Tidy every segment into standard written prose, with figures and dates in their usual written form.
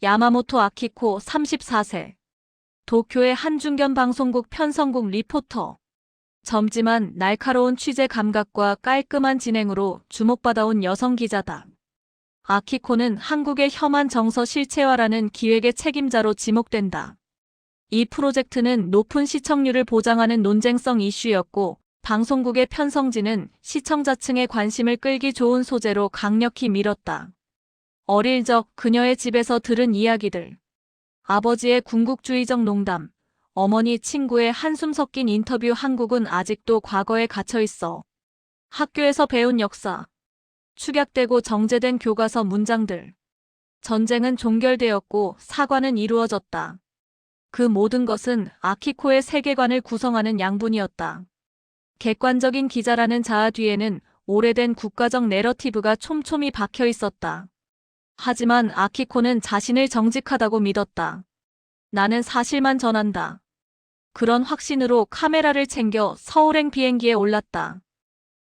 야마모토 아키코 34세. 도쿄의 한중견 방송국 편성국 리포터. 젊지만 날카로운 취재 감각과 깔끔한 진행으로 주목받아온 여성 기자다. 아키코는 한국의 혐한 정서 실체화라는 기획의 책임자로 지목된다. 이 프로젝트는 높은 시청률을 보장하는 논쟁성 이슈였고, 방송국의 편성지는 시청자층의 관심을 끌기 좋은 소재로 강력히 밀었다. 어릴 적 그녀의 집에서 들은 이야기들. 아버지의 군국주의적 농담, 어머니 친구의 한숨 섞인 인터뷰. 한국은 아직도 과거에 갇혀 있어. 학교에서 배운 역사. 축약되고 정제된 교과서 문장들. 전쟁은 종결되었고 사과는 이루어졌다. 그 모든 것은 아키코의 세계관을 구성하는 양분이었다. 객관적인 기자라는 자아 뒤에는 오래된 국가적 내러티브가 촘촘히 박혀 있었다. 하지만 아키코는 자신을 정직하다고 믿었다. 나는 사실만 전한다. 그런 확신으로 카메라를 챙겨 서울행 비행기에 올랐다.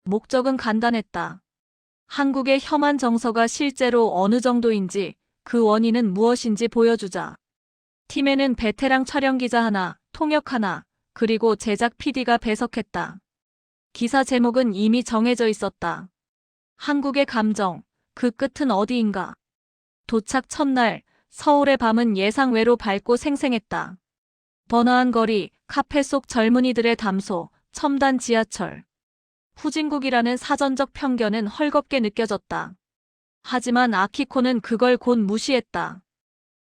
목적은 간단했다. 한국의 혐한 정서가 실제로 어느 정도인지, 그 원인은 무엇인지 보여주자. 팀에는 베테랑 촬영기자 하나, 통역 하나, 그리고 제작 PD가 배석했다. 기사 제목은 이미 정해져 있었다. 한국의 감정, 그 끝은 어디인가. 도착 첫날, 서울의 밤은 예상외로 밝고 생생했다. 번화한 거리, 카페 속 젊은이들의 담소, 첨단 지하철. 후진국이라는 사전적 편견은 헐겁게 느껴졌다. 하지만 아키코는 그걸 곧 무시했다.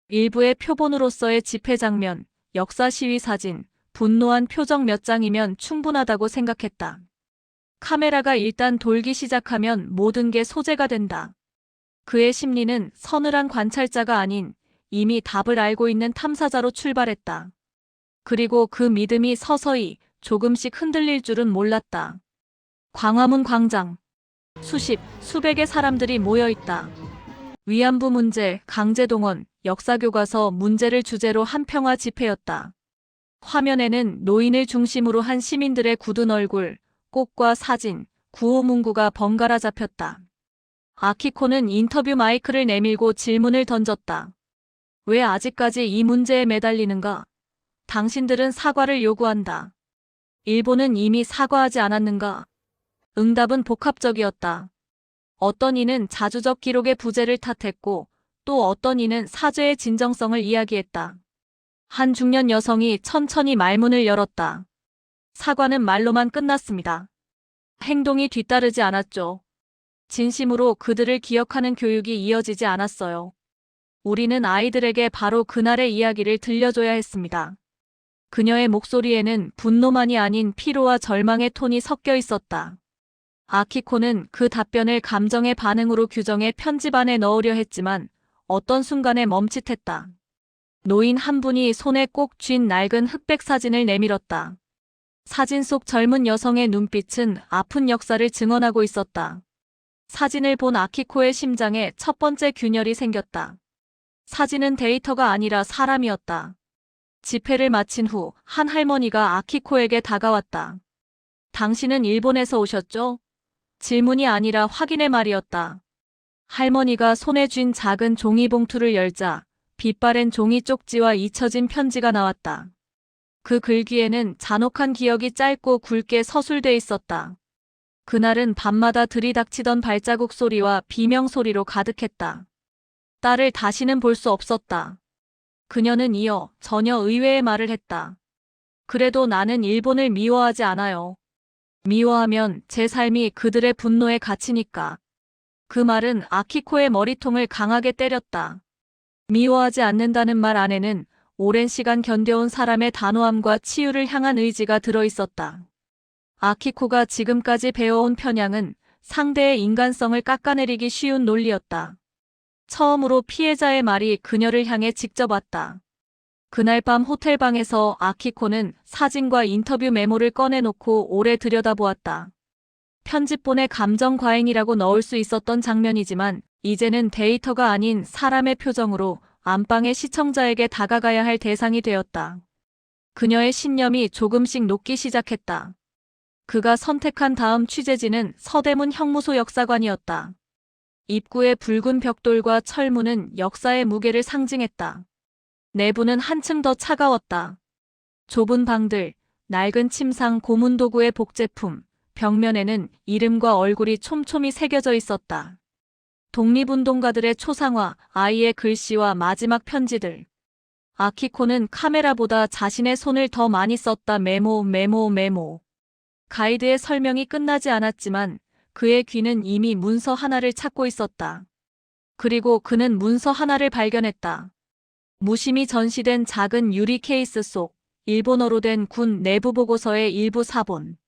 일부의 표본으로서의 집회 장면, 역사 시위 사진, 분노한 표정 몇 장이면 충분하다고 생각했다. 카메라가 일단 돌기 시작하면 모든 게 소재가 된다. 그의 심리는 서늘한 관찰자가 아닌 이미 답을 알고 있는 탐사자로 출발했다. 그리고 그 믿음이 서서히 조금씩 흔들릴 줄은 몰랐다. 광화문 광장. 수백의 사람들이 모여있다. 위안부 문제, 강제동원, 역사교과서 문제를 주제로 한평화 집회였다. 화면에는 노인을 중심으로 한 시민들의 굳은 얼굴, 꽃과 사진, 구호 문구가 번갈아 잡혔다. 아키코는 인터뷰 마이크를 내밀고 질문을 던졌다. 왜 아직까지 이 문제에 매달리는가? 당신들은 사과를 요구한다. 일본은 이미 사과하지 않았는가? 응답은 복합적이었다. 어떤 이는 자주적 기록의 부재를 탓했고, 또 어떤 이는 사죄의 진정성을 이야기했다. 한 중년 여성이 천천히 말문을 열었다. 사과는 말로만 끝났습니다. 행동이 뒤따르지 않았죠. 진심으로 그들을 기억하는 교육이 이어지지 않았어요. 우리는 아이들에게 바로 그날의 이야기를 들려줘야 했습니다. 그녀의 목소리에는 분노만이 아닌 피로와 절망의 톤이 섞여 있었다. 아키코는 그 답변을 감정의 반응으로 규정해 편집 안에 넣으려 했지만 어떤 순간에 멈칫했다. 노인 한 분이 손에 꼭 쥔 낡은 흑백 사진을 내밀었다. 사진 속 젊은 여성의 눈빛은 아픈 역사를 증언하고 있었다. 사진을 본 아키코의 심장에 첫 번째 균열이 생겼다. 사진은 데이터가 아니라 사람이었다. 집회를 마친 후 한 할머니가 아키코에게 다가왔다. 당신은 일본에서 오셨죠? 질문이 아니라 확인의 말이었다. 할머니가 손에 쥔 작은 종이봉투를 열자 빛바랜 종이 쪽지와 잊혀진 편지가 나왔다. 그 글귀에는 잔혹한 기억이 짧고 굵게 서술돼 있었다. 그날은 밤마다 들이닥치던 발자국 소리와 비명 소리로 가득했다. 딸을 다시는 볼 수 없었다. 그녀는 이어 전혀 의외의 말을 했다. 그래도 나는 일본을 미워하지 않아요. 미워하면 제 삶이 그들의 분노에 갇히니까. 그 말은 아키코의 머리통을 강하게 때렸다. 미워하지 않는다는 말 안에는 오랜 시간 견뎌온 사람의 단호함과 치유를 향한 의지가 들어있었다. 아키코가 지금까지 배워온 편향은 상대의 인간성을 깎아내리기 쉬운 논리였다. 처음으로 피해자의 말이 그녀를 향해 직접 왔다. 그날 밤 호텔방에서 아키코는 사진과 인터뷰 메모를 꺼내놓고 오래 들여다보았다. 편집본에 감정 과잉이라고 넣을 수 있었던 장면이지만 이제는 데이터가 아닌 사람의 표정으로 안방의 시청자에게 다가가야 할 대상이 되었다. 그녀의 신념이 조금씩 녹기 시작했다. 그가 선택한 다음 취재지는 서대문 형무소 역사관이었다. 입구의 붉은 벽돌과 철문은 역사의 무게를 상징했다. 내부는 한층 더 차가웠다. 좁은 방들, 낡은 침상, 고문 도구의 복제품, 벽면에는 이름과 얼굴이 촘촘히 새겨져 있었다. 독립운동가들의 초상화, 아이의 글씨와 마지막 편지들. 아키코는 카메라보다 자신의 손을 더 많이 썼다. 메모. 가이드의 설명이 끝나지 않았지만 그의 귀는 이미 문서 하나를 찾고 있었다. 그리고 그는 문서 하나를 발견했다. 무심히 전시된 작은 유리 케이스 속 일본어로 된 군 내부 보고서의 일부 사본.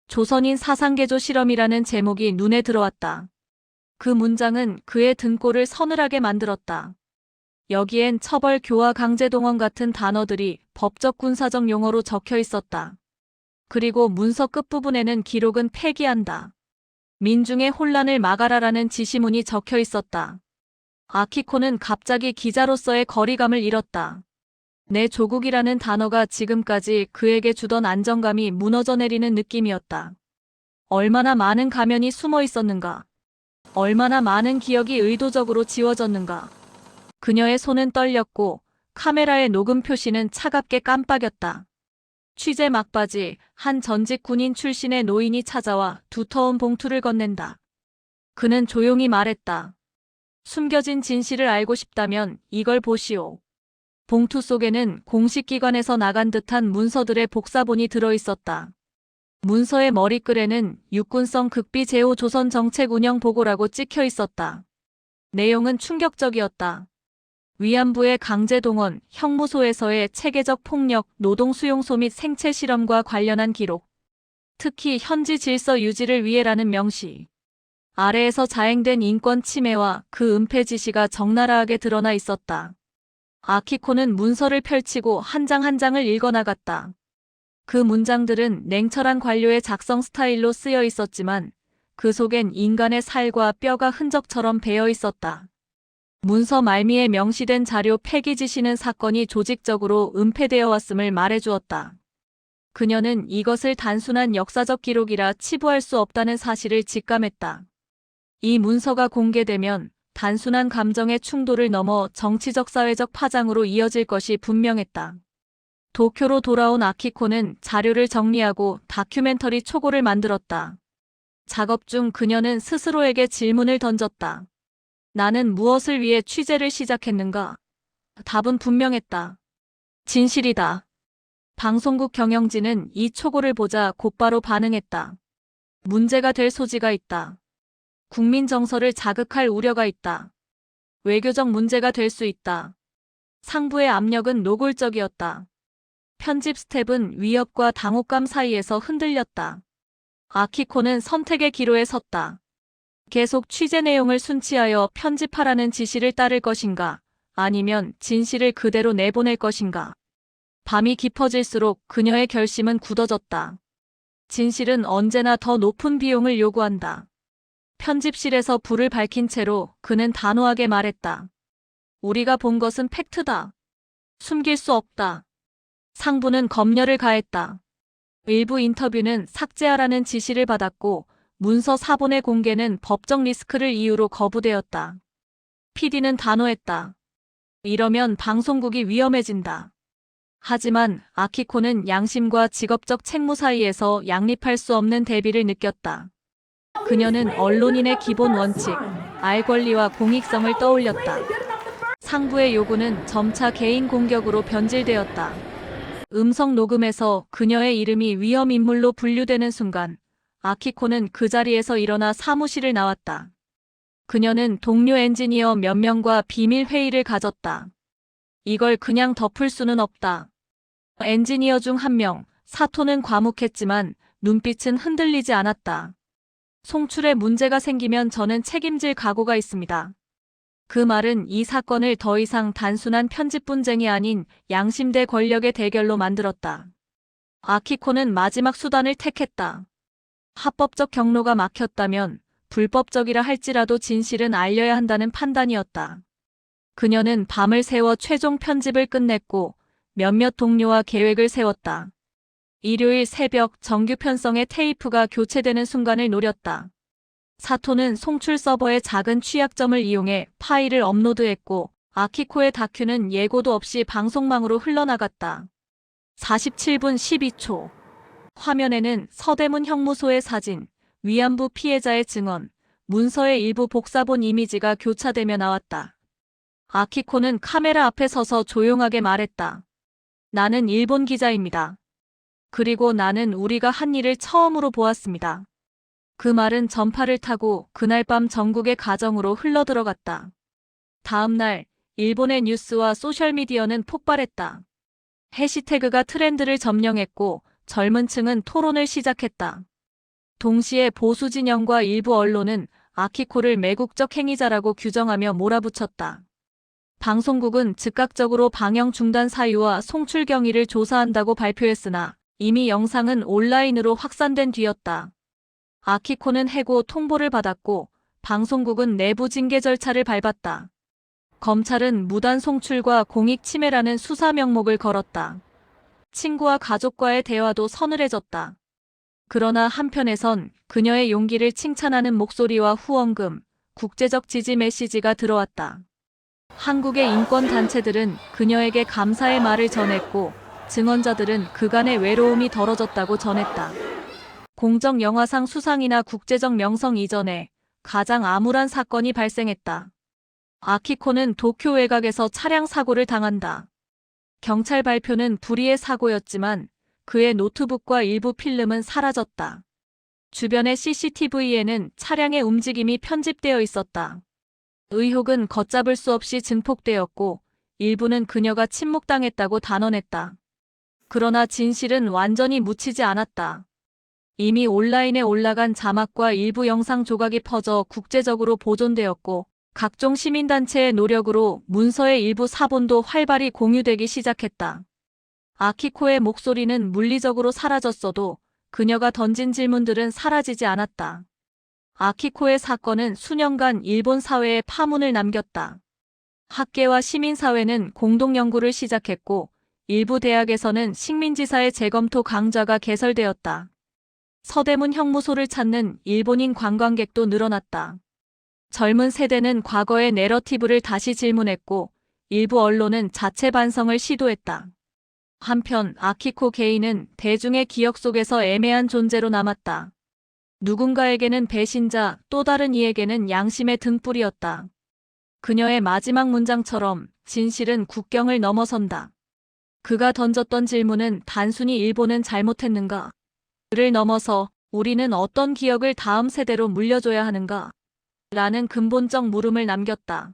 조선인 사상개조 실험이라는 제목이 눈에 들어왔다. 그 문장은 그의 등골을 서늘하게 만들었다. 여기엔 처벌, 교화, 강제동원 같은 단어들이 법적 군사적 용어로 적혀 있었다. 그리고 문서 끝부분에는 기록은 폐기한다. 민중의 혼란을 막아라라는 지시문이 적혀 있었다. 아키코는 갑자기 기자로서의 거리감을 잃었다. 내 조국이라는 단어가 지금까지 그에게 주던 안정감이 무너져 내리는 느낌이었다. 얼마나 많은 가면이 숨어 있었는가. 얼마나 많은 기억이 의도적으로 지워졌는가. 그녀의 손은 떨렸고 카메라의 녹음 표시는 차갑게 깜빡였다. 취재 막바지, 한 전직 군인 출신의 노인이 찾아와 두터운 봉투를 건넨다. 그는 조용히 말했다. 숨겨진 진실을 알고 싶다면 이걸 보시오. 봉투 속에는 공식 기관에서 나간 듯한 문서들의 복사본이 들어있었다. 문서의 머리글에는 육군성 극비 제5 조선 정책 운영 보고라고 찍혀 있었다. 내용은 충격적이었다. 위안부의 강제동원, 형무소에서의 체계적 폭력, 노동수용소 및 생체 실험과 관련한 기록. 특히 현지 질서 유지를 위해라는 명시. 아래에서 자행된 인권 침해와 그 은폐 지시가 적나라하게 드러나 있었다. 아키코는 문서를 펼치고 한 장 한 장을 읽어나갔다. 그 문장들은 냉철한 관료의 작성 스타일로 쓰여 있었지만 그 속엔 인간의 살과 뼈가 흔적처럼 배어 있었다. 문서 말미에 명시된 자료 폐기 지시는 사건이 조직적으로 은폐되어 왔음을 말해주었다. 그녀는 이것을 단순한 역사적 기록이라 치부할 수 없다는 사실을 직감했다. 이 문서가 공개되면 단순한 감정의 충돌을 넘어 정치적 사회적 파장으로 이어질 것이 분명했다. 도쿄로 돌아온 아키코는 자료를 정리하고 다큐멘터리 초고를 만들었다. 작업 중 그녀는 스스로에게 질문을 던졌다. 나는 무엇을 위해 취재를 시작했는가? 답은 분명했다. 진실이다. 방송국 경영진은 이 초고를 보자 곧바로 반응했다. 문제가 될 소지가 있다. 국민 정서를 자극할 우려가 있다. 외교적 문제가 될 수 있다. 상부의 압력은 노골적이었다. 편집 스텝은 위협과 당혹감 사이에서 흔들렸다. 아키코는 선택의 기로에 섰다. 계속 취재 내용을 순치하여 편집하라는 지시를 따를 것인가, 아니면 진실을 그대로 내보낼 것인가. 밤이 깊어질수록 그녀의 결심은 굳어졌다. 진실은 언제나 더 높은 비용을 요구한다. 편집실에서 불을 밝힌 채로 그는 단호하게 말했다. 우리가 본 것은 팩트다. 숨길 수 없다. 상부는 검열을 가했다. 일부 인터뷰는 삭제하라는 지시를 받았고 문서 사본의 공개는 법적 리스크를 이유로 거부되었다. PD는 단호했다. 이러면 방송국이 위험해진다. 하지만 아키코는 양심과 직업적 책무 사이에서 양립할 수 없는 대비를 느꼈다. 그녀는 언론인의 기본 원칙, 알 권리와 공익성을 떠올렸다. 상부의 요구는 점차 개인 공격으로 변질되었다. 음성 녹음에서 그녀의 이름이 위험 인물로 분류되는 순간 아키코는 그 자리에서 일어나 사무실을 나왔다. 그녀는 동료 엔지니어 몇 명과 비밀 회의를 가졌다. 이걸 그냥 덮을 수는 없다. 엔지니어 중 한 명, 사토는 과묵했지만 눈빛은 흔들리지 않았다. 송출에 문제가 생기면 저는 책임질 각오가 있습니다. 그 말은 이 사건을 더 이상 단순한 편집 분쟁이 아닌 양심대 권력의 대결로 만들었다. 아키코는 마지막 수단을 택했다. 합법적 경로가 막혔다면 불법적이라 할지라도 진실은 알려야 한다는 판단이었다. 그녀는 밤을 새워 최종 편집을 끝냈고 몇몇 동료와 계획을 세웠다. 일요일 새벽 정규 편성의 테이프가 교체되는 순간을 노렸다. 사토는 송출 서버의 작은 취약점을 이용해 파일을 업로드했고 아키코의 다큐는 예고도 없이 방송망으로 흘러나갔다. 47분 12초. 화면에는 서대문 형무소의 사진, 위안부 피해자의 증언, 문서의 일부 복사본 이미지가 교차되며 나왔다. 아키코는 카메라 앞에 서서 조용하게 말했다. 나는 일본 기자입니다. 그리고 나는 우리가 한 일을 처음으로 보았습니다. 그 말은 전파를 타고 그날 밤 전국의 가정으로 흘러들어갔다. 다음 날 일본의 뉴스와 소셜미디어는 폭발했다. 해시태그가 트렌드를 점령했고 젊은 층은 토론을 시작했다. 동시에 보수 진영과 일부 언론은 아키코를 매국적 행위자라고 규정하며 몰아붙였다. 방송국은 즉각적으로 방영 중단 사유와 송출 경위를 조사한다고 발표했으나 이미 영상은 온라인으로 확산된 뒤였다. 아키코는 해고 통보를 받았고 방송국은 내부 징계 절차를 밟았다. 검찰은 무단 송출과 공익 침해라는 수사 명목을 걸었다. 친구와 가족과의 대화도 서늘해졌다. 그러나 한편에선 그녀의 용기를 칭찬하는 목소리와 후원금, 국제적 지지 메시지가 들어왔다. 한국의 인권단체들은 그녀에게 감사의 말을 전했고 증언자들은 그간의 외로움이 덜어졌다고 전했다. 공정영화상 수상이나 국제적 명성 이전에 가장 암울한 사건이 발생했다. 아키코는 도쿄 외곽에서 차량 사고를 당한다. 경찰 발표는 불의의 사고였지만 그의 노트북과 일부 필름은 사라졌다. 주변의 CCTV에는 차량의 움직임이 편집되어 있었다. 의혹은 걷잡을 수 없이 증폭되었고 일부는 그녀가 침묵당했다고 단언했다. 그러나 진실은 완전히 묻히지 않았다. 이미 온라인에 올라간 자막과 일부 영상 조각이 퍼져 국제적으로 보존되었고 각종 시민단체의 노력으로 문서의 일부 사본도 활발히 공유되기 시작했다. 아키코의 목소리는 물리적으로 사라졌어도 그녀가 던진 질문들은 사라지지 않았다. 아키코의 사건은 수년간 일본 사회에 파문을 남겼다. 학계와 시민사회는 공동연구를 시작했고 일부 대학에서는 식민지사의 재검토 강좌가 개설되었다. 서대문 형무소를 찾는 일본인 관광객도 늘어났다. 젊은 세대는 과거의 내러티브를 다시 질문했고 일부 언론은 자체 반성을 시도했다. 한편 아키코 개인은 대중의 기억 속에서 애매한 존재로 남았다. 누군가에게는 배신자, 또 다른 이에게는 양심의 등불이었다. 그녀의 마지막 문장처럼 진실은 국경을 넘어선다. 그가 던졌던 질문은 단순히 일본은 잘못했는가? 그를 넘어서 우리는 어떤 기억을 다음 세대로 물려줘야 하는가? 라는 근본적 물음을 남겼다.